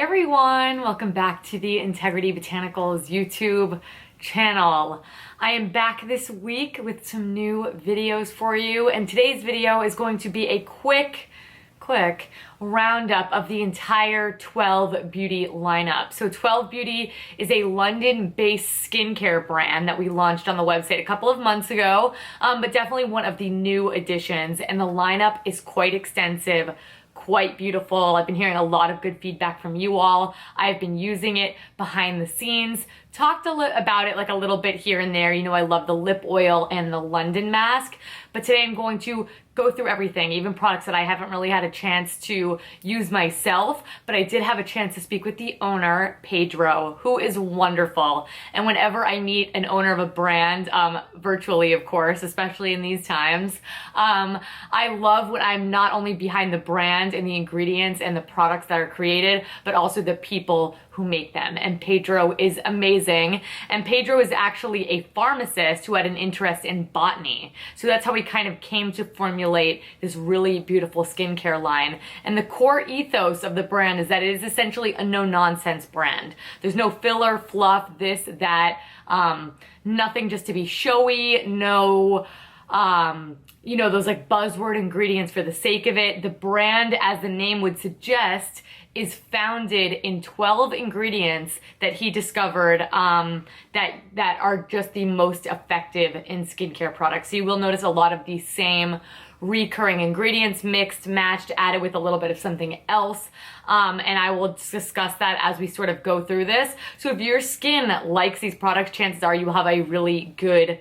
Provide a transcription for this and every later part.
everyone, welcome back to the Integrity Botanicals YouTube channel. I am back this week with some new videos for you, and today's video is going to be a quick roundup of the entire 12 Beauty lineup. So 12 Beauty is a London-based skincare brand that we launched on the website a couple of months ago, but definitely one of the new additions, and the lineup is quite extensive, quite beautiful. I've been hearing a lot of good feedback from you all. I've been using it behind the scenes, talked about it like a little bit here and there. You know, I love the lip oil and the London mask, but today I'm going to go through everything, even products that I haven't really had a chance to use myself, but I did have a chance to speak with the owner, Pedro, who is wonderful. And whenever I meet an owner of a brand, virtually of course, especially in these times, I love when I'm not only behind the brand and the ingredients and the products that are created, but also the people who make them. And Pedro is amazing. And Pedro is actually a pharmacist who had an interest in botany. So that's how we kind of came to formulate this really beautiful skincare line. And the core ethos of the brand is that it is essentially a no-nonsense brand. There's no filler, fluff, this, that, nothing just to be showy, no, you know, those like buzzword ingredients for the sake of it. The brand, as the name would suggest, is founded in 12 ingredients that he discovered that are just the most effective in skincare products. So you will notice a lot of these same recurring ingredients mixed, matched, added with a little bit of something else. And I will discuss that as we sort of go through this. So if your skin likes these products, chances are you will have a really good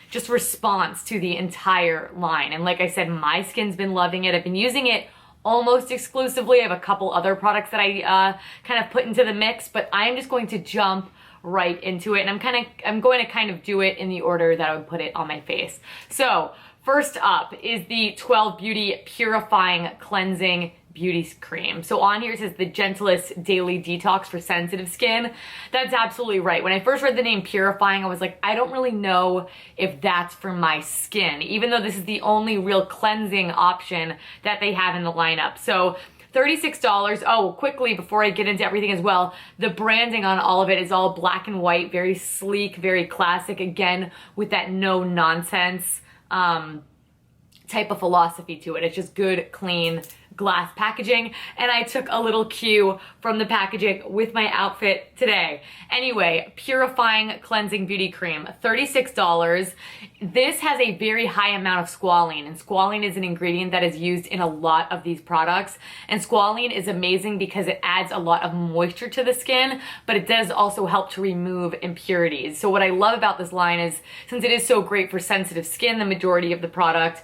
just response to the entire line. And like I said, my skin's been loving it. I've been using it almost exclusively. I have a couple other products that I kind of put into the mix, but I'm just going to jump right into it. And I'm going to kind of do it in the order that I would put it on my face. So first up is the 12 Beauty Purifying Cleansing Beauty Cream. So on here it says the gentlest daily detox for sensitive skin. That's absolutely right. When I first read the name Purifying, I was like, I don't really know if that's for my skin, even though this is the only real cleansing option that they have in the lineup. So $36. Oh, quickly before I get into everything as well, the branding on all of it is all black and white, very sleek, very classic, again, with that no nonsense type of philosophy to it. It's just good, clean glass packaging, and I took a little cue from the packaging with my outfit today. Anyway, Purifying Cleansing Beauty Cream, $36. This has a very high amount of squalene, and squalene is an ingredient that is used in a lot of these products, and squalene is amazing because it adds a lot of moisture to the skin, but it does also help to remove impurities. So what I love about this line is, since it is so great for sensitive skin, the majority of the product,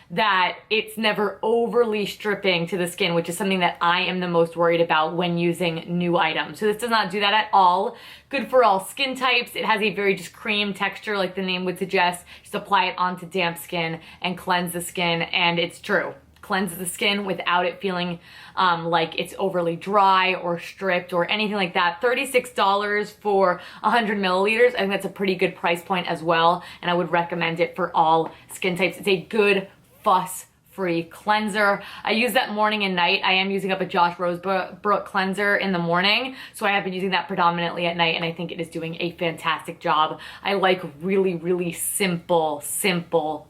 that it's never overly stripping to the skin, which is something that I am the most worried about when using new items. So this does not do that at all. Good for all skin types. It has a very just cream texture, like the name would suggest. Just apply it onto damp skin and cleanse the skin, and it's true. Cleanses the skin without it feeling like it's overly dry or stripped or anything like that. $36 for 100 milliliters. I think that's a pretty good price point as well, and I would recommend it for all skin types. It's a good fuss-free cleanser. I use that morning and night. I am using up a Josh Rosebrook cleanser in the morning, so I have been using that predominantly at night, and I think it is doing a fantastic job. I like really, really simple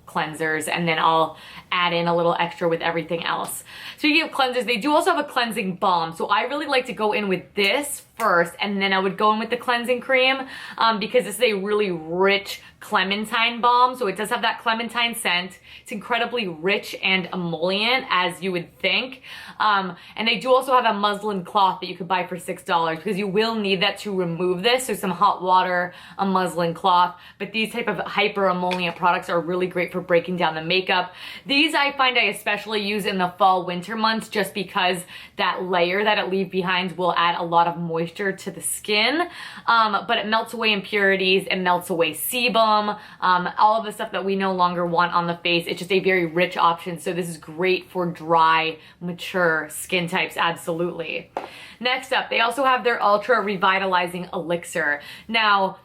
cleansers, and then I'll add in a little extra with everything else. So you get cleansers. They do also have a cleansing balm, so I really like to go in with this first, and then I would go in with the cleansing cream because this is a really rich Clementine balm, so it does have that Clementine scent. It's incredibly rich and emollient, as you would think. And they do also have a muslin cloth that you could buy for $6 because you will need that to remove this. So some hot water, a muslin cloth, but these type of hyper emollient products are really great for breaking down the makeup. These I find I especially use in the fall winter months just because that layer that it leaves behind will add a lot of moisture to the skin, but it melts away impurities, it melts away sebum, all of the stuff that we no longer want on the face. It's just a very rich option, so this is great for dry, mature skin types, absolutely. Next up, they also have their Ultra Revitalising Elixir. Now,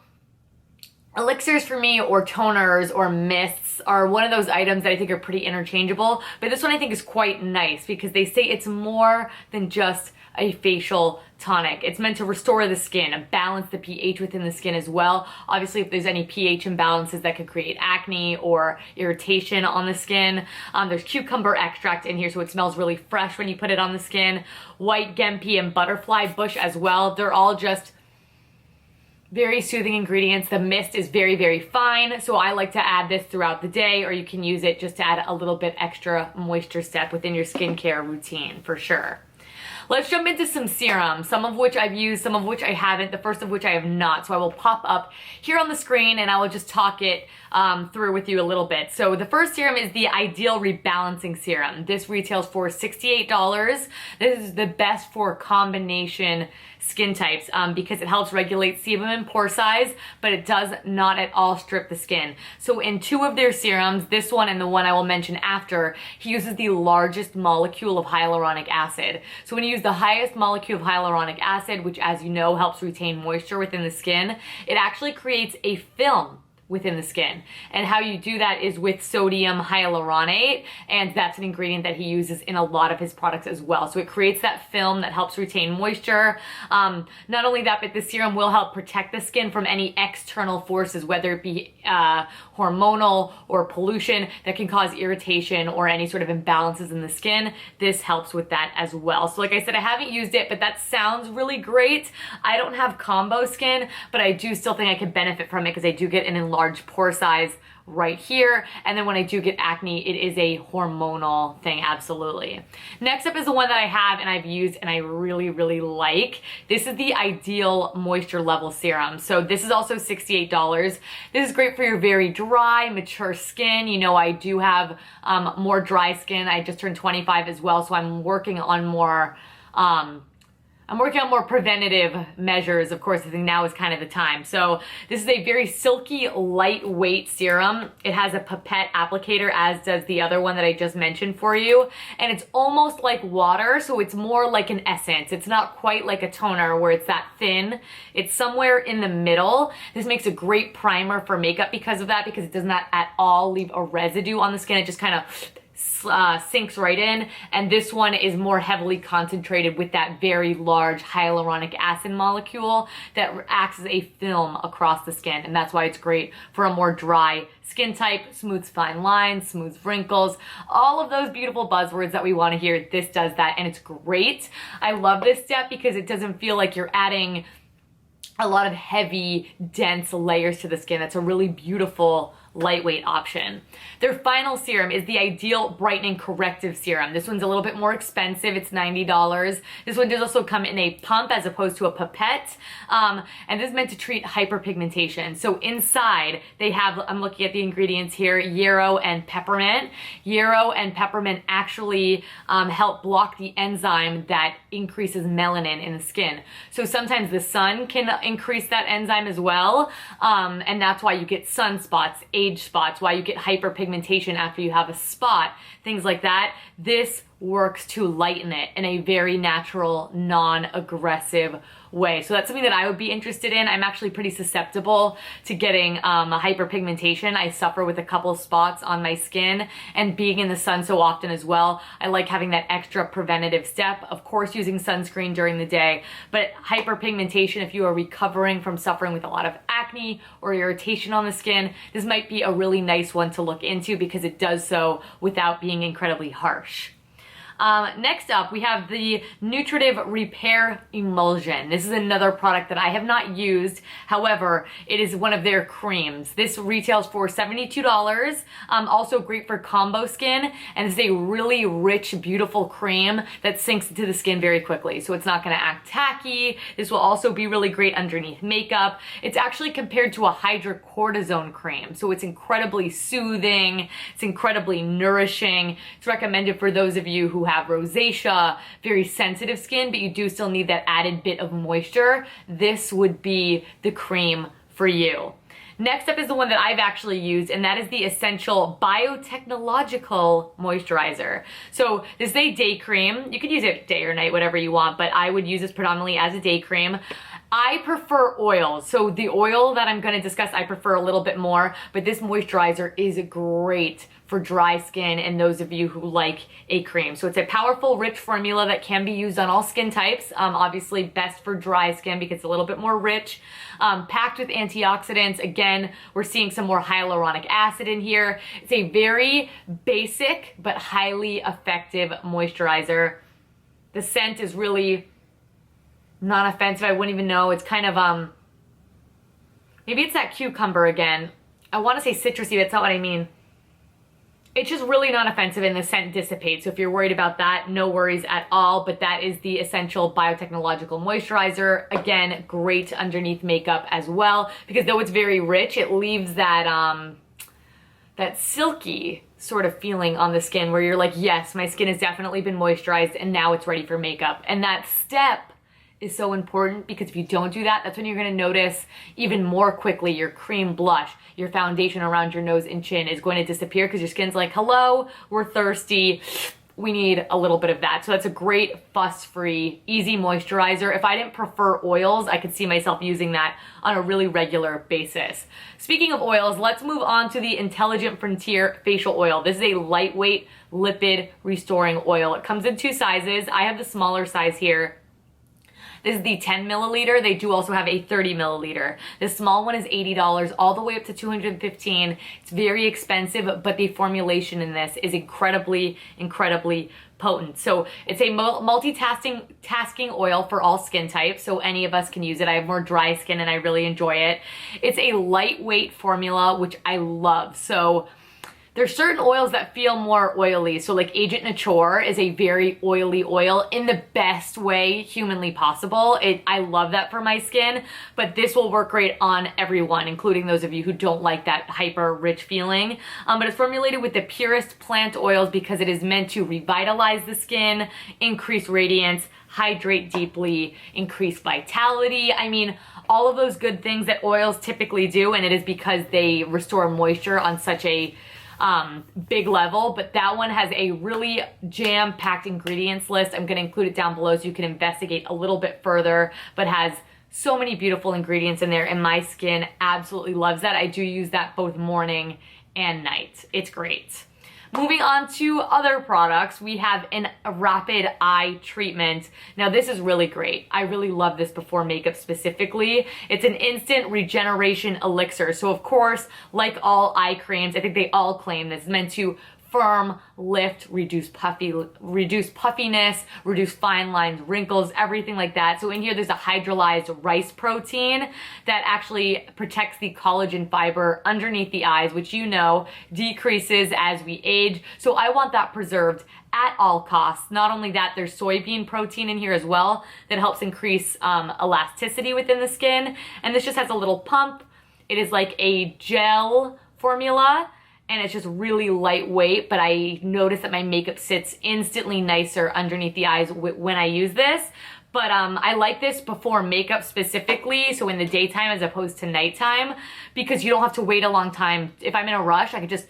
elixirs for me, or toners or mists, are one of those items that I think are pretty interchangeable, but this one I think is quite nice because they say it's more than just a facial tonic. It's meant to restore the skin, balance the pH within the skin as well. Obviously, if there's any pH imbalances that could create acne or irritation on the skin. There's cucumber extract in here, so it smells really fresh when you put it on the skin. White Gempi and butterfly bush as well. They're all just very soothing ingredients. The mist is very, very fine, so I like to add this throughout the day, or you can use it just to add a little bit extra moisture step within your skincare routine for sure. Let's jump into some serums, some of which I've used, some of which I haven't, the first of which I have not. So I will pop up here on the screen and I will just talk it through with you a little bit. So the first serum is the Ideal Rebalancing Serum. This retails for $68. This is the best for combination skin types because it helps regulate sebum and pore size, but it does not at all strip the skin. So in two of their serums, this one and the one I will mention after, he uses the largest molecule of hyaluronic acid. So when you use the highest molecule of hyaluronic acid, which as you know helps retain moisture within the skin, it actually creates a film within the skin. And how you do that is with sodium hyaluronate, and that's an ingredient that he uses in a lot of his products as well. So it creates that film that helps retain moisture. Not only that, but the serum will help protect the skin from any external forces, whether it be hormonal or pollution that can cause irritation or any sort of imbalances in the skin. This helps with that as well. So like I said, I haven't used it, but that sounds really great. I don't have combo skin, but I do still think I could benefit from it because I do get an enlarged pore size right here, and then when I do get acne, it is a hormonal thing, absolutely. Next up is the one that I have and I've used and I really, really like. This is the Ideal Moisture Level Serum. So this is also $68. This is great for your very dry, mature skin. You know, I do have more dry skin. I just turned 25 as well, so I'm working on more preventative measures. Of course, I think now is kind of the time. So this is a very silky, lightweight serum. It has a pipette applicator, as does the other one that I just mentioned for you. And it's almost like water, so it's more like an essence. It's not quite like a toner where it's that thin. It's somewhere in the middle. This makes a great primer for makeup because of that, because it does not at all leave a residue on the skin. It just kind of sinks right in, and this one is more heavily concentrated with that very large hyaluronic acid molecule that acts as a film across the skin, and that's why it's great for a more dry skin type, smooths fine lines, smooths wrinkles, all of those beautiful buzzwords that we want to hear. This does that, and it's great. I love this step because it doesn't feel like you're adding a lot of heavy, dense layers to the skin. That's a really beautiful lightweight option. Their final serum is the Ideal Brightening Corrective Serum. This one's a little bit more expensive. It's $90. This one does also come in a pump as opposed to a pipette. And this is meant to treat hyperpigmentation. So inside they have, I'm looking at the ingredients here, yarrow and peppermint. Yarrow and peppermint actually help block the enzyme that increases melanin in the skin. So sometimes the sun can increase that enzyme as well. And that's why you get sunspots, age spots, why you get hyperpigmentation after you have a spot, things like that. This works to lighten it in a very natural, non-aggressive way. So that's something that I would be interested in. I'm actually pretty susceptible to getting hyperpigmentation. I suffer with a couple spots on my skin, and being in the sun so often as well, I like having that extra preventative step. Of course, using sunscreen during the day, but hyperpigmentation, if you are recovering from suffering with a lot of acne or irritation on the skin, this might be a really nice one to look into because it does so without being incredibly harsh. Next up, we have the Nutritive Repair Emulsion. This is another product that I have not used. However, it is one of their creams. This retails for $72. Also great for combo skin, and it's a really rich, beautiful cream that sinks into the skin very quickly. So it's not going to act tacky. This will also be really great underneath makeup. It's actually compared to a hydrocortisone cream. So it's incredibly soothing. It's incredibly nourishing. It's recommended for those of you who have rosacea, very sensitive skin, but you do still need that added bit of moisture. This would be the cream for you. Next up is the one that I've actually used, and that is the Essential Biotechnological Moisturizer. So this is a day cream. You could use it day or night, whatever you want, but I would use this predominantly as a day cream. I prefer oils. So the oil that I'm going to discuss, I prefer a little bit more, but this moisturizer is great for dry skin and those of you who like a cream. So it's a powerful, rich formula that can be used on all skin types. Obviously best for dry skin because it's a little bit more rich. Packed with antioxidants. Again, we're seeing some more hyaluronic acid in here. It's a very basic but highly effective moisturizer. The scent is really non-offensive. I wouldn't even know. It's kind of, maybe it's that cucumber again. I want to say citrusy, that's not what I mean. It's just really not offensive and the scent dissipates. So if you're worried about that, no worries at all. But that is the Essential Biotechnological Moisturizer. Again, great underneath makeup as well. Because though it's very rich, it leaves that, that silky sort of feeling on the skin where you're like, yes, my skin has definitely been moisturized and now it's ready for makeup. And that step is so important because if you don't do that, that's when you're gonna notice even more quickly your cream blush, your foundation around your nose and chin is going to disappear because your skin's like, hello, we're thirsty. We need a little bit of that. So that's a great fuss-free, easy moisturizer. If I didn't prefer oils, I could see myself using that on a really regular basis. Speaking of oils, let's move on to the Intelligent Frontier Facial Oil. This is a lightweight lipid restoring oil. It comes in 2 sizes. I have the smaller size here. This is the 10 milliliter. They do also have a 30 milliliter. The small one is $80 all the way up to $215. It's very expensive, but the formulation in this is incredibly, incredibly potent. So it's a multitasking oil for all skin types, so any of us can use it. I have more dry skin and I really enjoy it. It's a lightweight formula, which I love. So there's certain oils that feel more oily. So like Agent Nature is a very oily oil in the best way humanly possible. I love that for my skin, but this will work great on everyone, including those of you who don't like that hyper rich feeling. But it's formulated with the purest plant oils because it is meant to revitalize the skin, increase radiance, hydrate deeply, increase vitality. I mean, all of those good things that oils typically do, and it is because they restore moisture on such a big level, but that one has a really jam-packed ingredients list. I'm going to include it down below so you can investigate a little bit further, but has so many beautiful ingredients in there, and my skin absolutely loves that. I do use that both morning and night. It's great. Moving on to other products, we have a rapid eye treatment. Now this is really great. I really love this before makeup specifically. It's an instant regeneration elixir. So of course, like all eye creams, I think they all claim this is meant to firm, lift, reduce puffiness, reduce fine lines, wrinkles, everything like that. So in here, there's a hydrolyzed rice protein that actually protects the collagen fiber underneath the eyes, which you know decreases as we age. So I want that preserved at all costs. Not only that, there's soybean protein in here as well that helps increase elasticity within the skin. And this just has a little pump. It is like a gel formula, and it's just really lightweight, but I notice that my makeup sits instantly nicer underneath the eyes when I use this. But I like this before makeup specifically, so in the daytime as opposed to nighttime, because you don't have to wait a long time. If I'm in a rush, I could just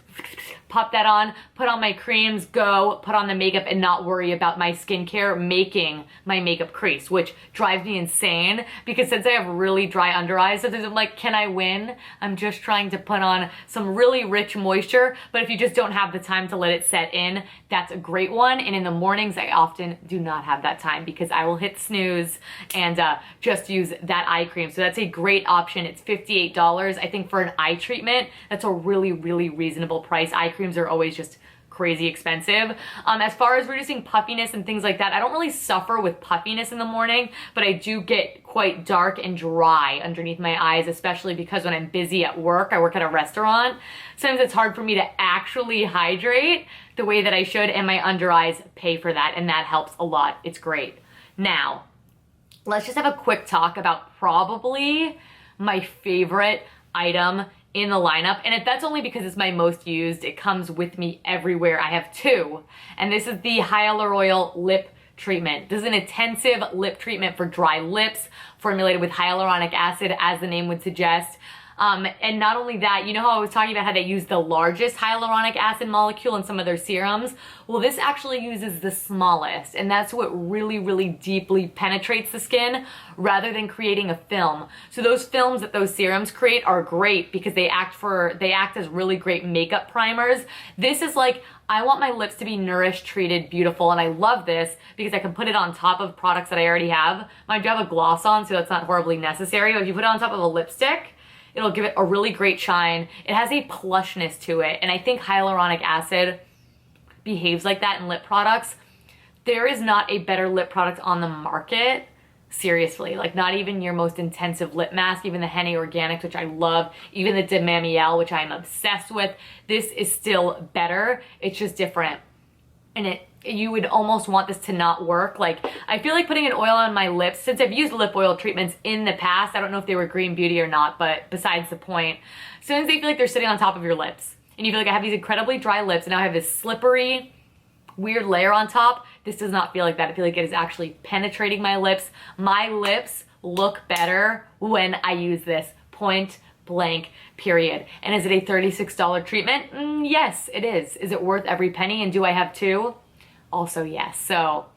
pop that on, put on my creams, go, put on the makeup, and not worry about my skincare making my makeup crease, which drives me insane because since I have really dry under eyes, sometimes I'm like, can I win? I'm just trying to put on some really rich moisture, but if you just don't have the time to let it set in, that's a great one. And in the mornings, I often do not have that time because I will hit snooze and just use that eye cream. So that's a great option. It's $58. I think for an eye treatment, that's a really, really reasonable price. Eye creams are always just crazy expensive. As far as reducing puffiness and things like that, I don't really suffer with puffiness in the morning, but I do get quite dark and dry underneath my eyes, especially because when I'm busy at work, I work at a restaurant. Sometimes it's hard for me to actually hydrate the way that I should, and my under eyes pay for that, and that helps a lot. It's great. Now, let's just have a quick talk about probably my favorite item in the lineup, and that's only because it's my most used. It comes with me everywhere. I have 2, and this is the Hyaluroil lip treatment. This is an intensive lip treatment for dry lips, formulated with hyaluronic acid, as the name would suggest. And not only that, you know how I was talking about how they use the largest hyaluronic acid molecule in some of their serums? Well, this actually uses the smallest, and that's what really, really deeply penetrates the skin rather than creating a film. So those films that those serums create are great because they act as really great makeup primers. This is like, I want my lips to be nourished, treated, beautiful, and I love this because I can put it on top of products that I already have. I do have a gloss on, so that's not horribly necessary, but if you put it on top of a lipstick, it'll give it a really great shine. It has a plushness to it, and I think hyaluronic acid behaves like that in lip products. There is not a better lip product on the market, seriously, like not even your most intensive lip mask, even the Henny Organics, which I love, even the De Mamiel, which I'm obsessed with. This is still better. It's just different. And you would almost want this to not work. Like, I feel like putting an oil on my lips, since I've used lip oil treatments in the past, I don't know if they were Green Beauty or not, but besides the point, as soon as they feel like they're sitting on top of your lips, and you feel like I have these incredibly dry lips, and now I have this slippery, weird layer on top, this does not feel like that. I feel like it is actually penetrating my lips. My lips look better when I use this, point blank, period. And is it a $36 treatment? Yes, it is. Is it worth every penny? And do I have two? Also yes. So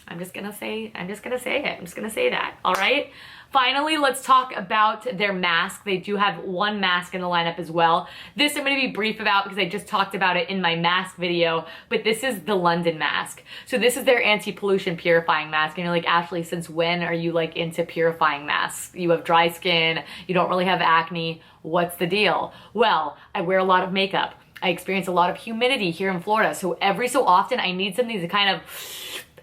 I'm just gonna say it. I'm just gonna say that. All right. Finally, let's talk about their mask. They do have one mask in the lineup as well. This I'm going to be brief about because I just talked about it in my mask video, but this is the London mask. So this is their anti-pollution purifying mask. And you're like, Ashley, since when are you like into purifying masks? You have dry skin, you don't really have acne. What's the deal? Well, I wear a lot of makeup. I experience a lot of humidity here in Florida. So every so often I need something to kind of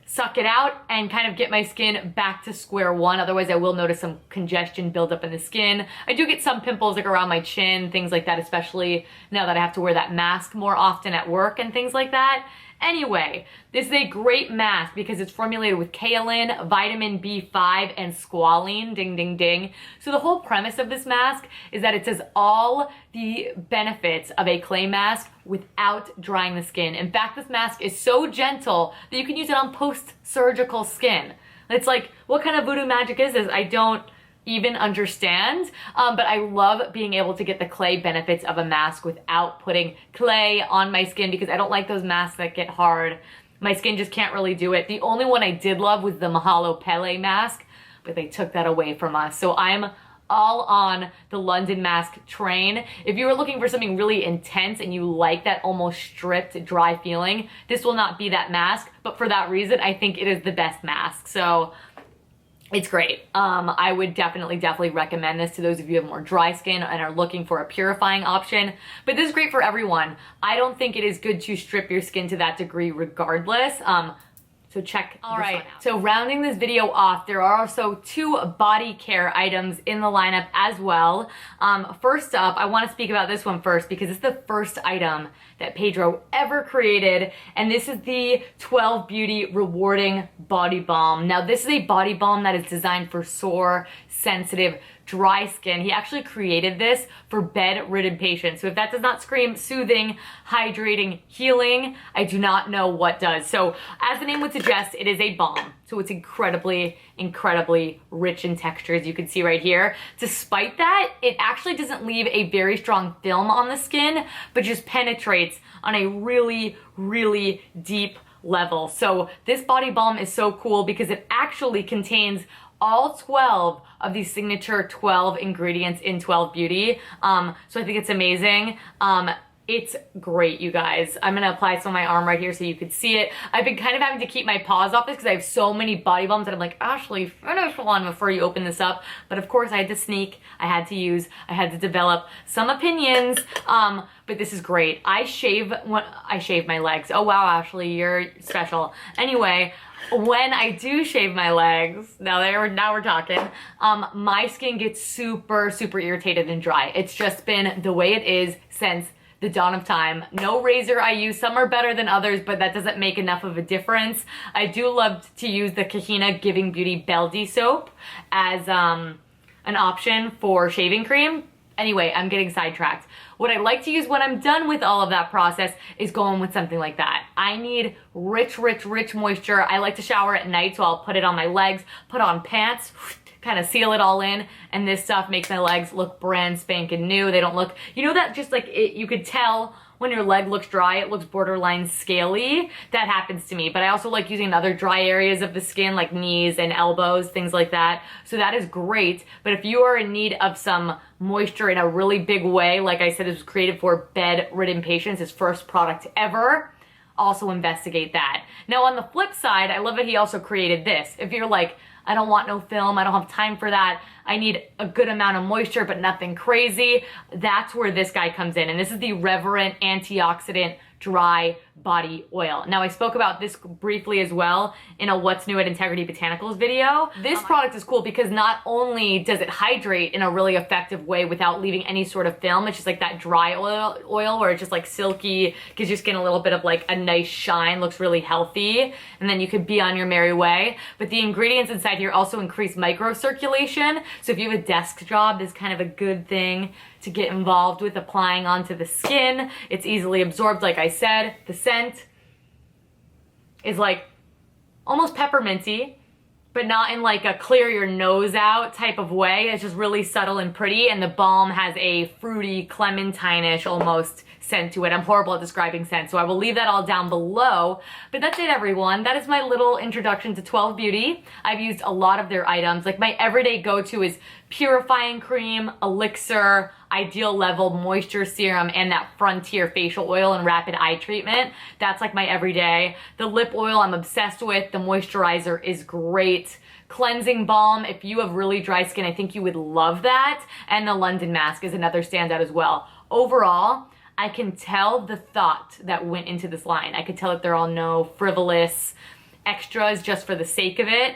suck it out and kind of get my skin back to square one. Otherwise, I will notice some congestion build up in the skin. I do get some pimples like around my chin, things like that, especially now that I have to wear that mask more often at work and things like that. Anyway, this is a great mask because it's formulated with kaolin, vitamin B5, and squalene, ding, ding, ding. So the whole premise of this mask is that it says all the benefits of a clay mask without drying the skin. In fact, this mask is so gentle that you can use it on post-surgical skin. It's like, what kind of voodoo magic is this? I don't even understand, but I love being able to get the clay benefits of a mask without putting clay on my skin because I don't like those masks that get hard. My skin just can't really do it. The only one I did love was the Mahalo Pele mask, but they took that away from us. So I'm all on the London mask train. If you were looking for something really intense and you like that almost stripped, dry feeling, this will not be that mask, but for that reason, I think it is the best mask. So it's great. I would definitely recommend this to those of you who have more dry skin and are looking for a purifying option. But this is great for everyone. I don't think it is good to strip your skin to that degree regardless. So check this one out. So rounding this video off, there are also two body care items in the lineup as well. First up, I want to speak about this one first because it's the first item that Pedro ever created, and this is the 12 Beauty Rewarding Body Balm. Now this is a body balm that is designed for sore, sensitive, dry skin. He actually created this for bedridden patients. So if that does not scream soothing, hydrating, healing, I do not know what does. So as the name would suggest, it is a balm. So it's incredibly rich in texture, as you can see right here. Despite that, it actually doesn't leave a very strong film on the skin, but just penetrates on a really deep level. So this body balm is so cool because it actually contains all 12 of these signature 12 ingredients in 12 Beauty. So I think it's amazing. It's great, you guys. I'm gonna apply some on my arm right here so you could see it. I've been kind of having to keep my paws off this because I have so many body balms that I'm like, Ashley, finish one before you open this up. But of course I had to sneak, I had to develop some opinions. But this is great. I shave my legs. Oh wow, Ashley, you're special. Anyway, when I do shave my legs, now we're talking, my skin gets super irritated and dry. It's just been the way it is since the dawn of time. No razor I use. Some are better than others, but that doesn't make enough of a difference. I do love to use the Kahina Giving Beauty Beldy soap as an option for shaving cream. Anyway, I'm getting sidetracked. What I like to use when I'm done with all of that process is going with something like that. I need rich, rich, rich moisture. I like to shower at night, so I'll put it on my legs, put on pants, kind of seal it all in, and this stuff makes my legs look brand spanking new. They don't look, you know, that just like you could tell when your leg looks dry, it looks borderline scaly. That happens to me. But I also like using other dry areas of the skin, like knees and elbows, things like that. So that is great. But if you are in need of some moisture in a really big way, like I said, this was created for bedridden patients, his first product ever, also investigate that. Now on the flip side, I love that he also created this. If you're like, I don't want no film, I don't have time for that, I need a good amount of moisture but nothing crazy, that's where this guy comes in. And this is the Reverent Antioxidant Dry Body Oil. Now I spoke about this briefly as well in a What's New at Integrity Botanicals video. This product is cool because not only does it hydrate in a really effective way without leaving any sort of film, it's just like that dry oil where it's just like silky, gives your skin a little bit of like a nice shine, looks really healthy, and then you could be on your merry way. But the ingredients inside here also increase microcirculation, so if you have a desk job, this is kind of a good thing to get involved with applying onto the skin. It's easily absorbed, like I said. The scent is like almost pepperminty, but not in like a clear your nose out type of way. It's just really subtle and pretty, and the balm has a fruity, clementine-ish almost scent to it. I'm horrible at describing scent, so I will leave that all down below. But that's it, everyone. That is my little introduction to 12 Beauty. I've used a lot of their items. Like my everyday go-to is Purifying Cream, Elixir, Ideal Level Moisture Serum, and that Frontier Facial Oil and Rapid Eye Treatment. That's like my everyday. The lip oil I'm obsessed with. The moisturizer is great. Cleansing balm, if you have really dry skin, I think you would love that. And the London mask is another standout as well. Overall, I can tell the thought that went into this line. I could tell that they're all no frivolous extras just for the sake of it.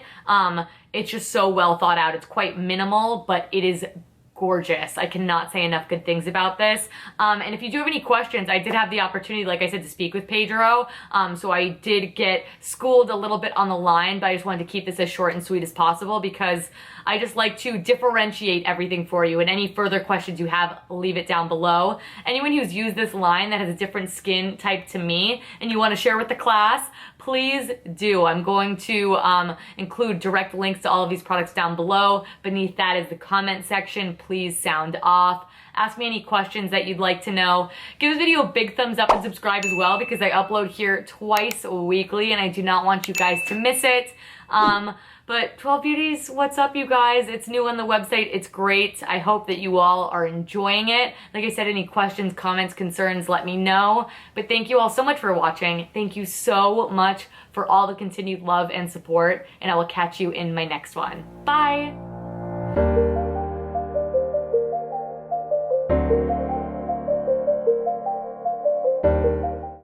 It's just so well thought out. It's quite minimal, but it is gorgeous. I cannot say enough good things about this. And if you do have any questions, I did have the opportunity, like I said, to speak with Pedro. So I did get schooled a little bit on the line, but I just wanted to keep this as short and sweet as possible because I just like to differentiate everything for you. And any further questions you have, leave it down below. Anyone who's used this line that has a different skin type to me and you want to share with the class, please do. I'm going to include direct links to all of these products down below. Beneath that is the comment section. Please sound off. Ask me any questions that you'd like to know. Give this video a big thumbs up and subscribe as well because I upload here twice weekly and I do not want you guys to miss it. But 12 Beauties, what's up, you guys? It's new on the website. It's great. I hope that you all are enjoying it. Like I said, any questions, comments, concerns, let me know. But thank you all so much for watching. Thank you so much for all the continued love and support, and I will catch you in my next one. Bye!